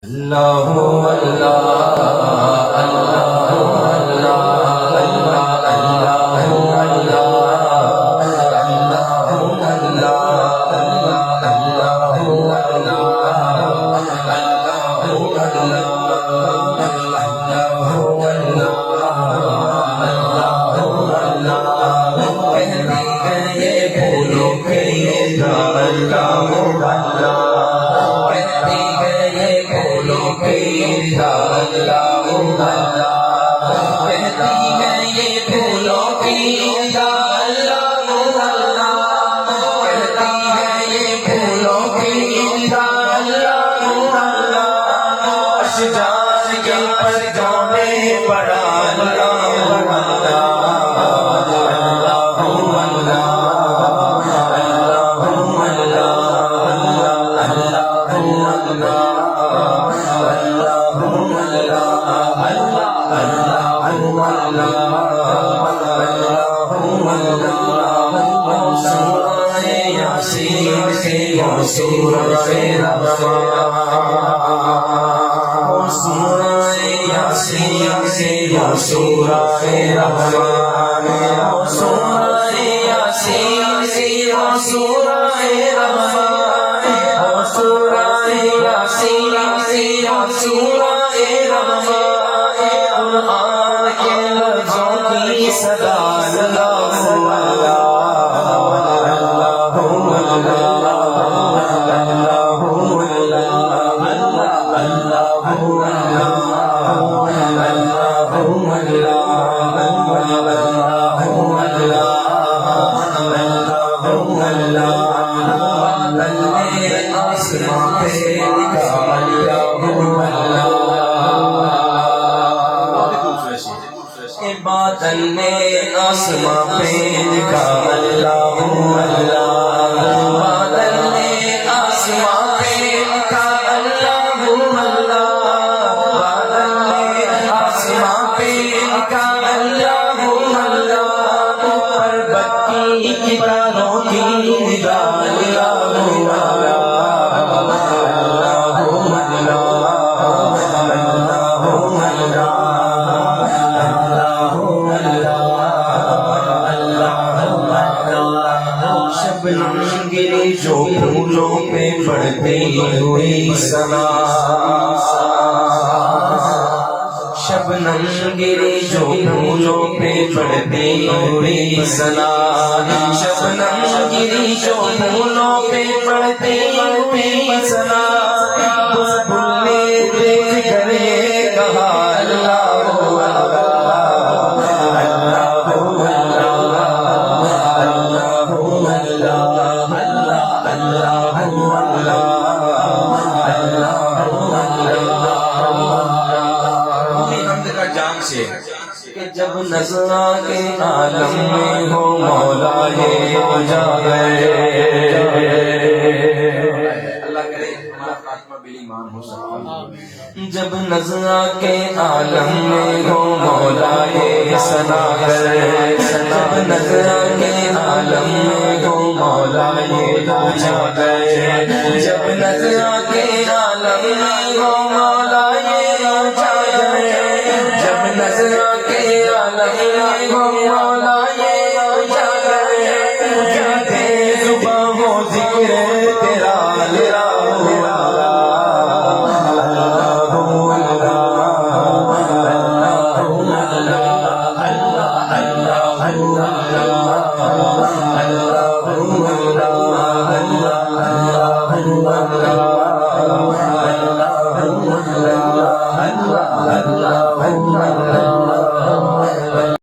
اللہ اللہ اللہ اللہ بادل نے آسمان پہ لکھا اللہ اللہ، بادل نے آسمان پہ لکھا اللہ اللہ، بادل نے آسمان پہ لکھا اللہ اللہ، پربت کی کتابوں کی نگاہ جو پھولوں پہ پڑتی ہوئی سنا، شبنم گری جو پھولوں پہ پڑتی ہوئی سنا، شبنم گری جو پھولوں پہ پڑتی ہوئی سنا، بلبلے دیکھ کر کہا اللہ کہ جب نظر کے عالم میں ہو مولا یہ جا گئے، اللہ کرے ہمارا خاتمہ بالایمان ہو سکتا، جب نظر کے عالم میں ہو مولا یہ سنا گئے، جب نظر کے عالم میں ہو مولا یہ جا گئے، جب نظر کے عالم میں ہو مولا یہ جا گئے، جب نظر کے عالم میں ہو مولا یہ جا گئے، کہتے زباں وہ ذکر تیرا لرا ہوا، اللہ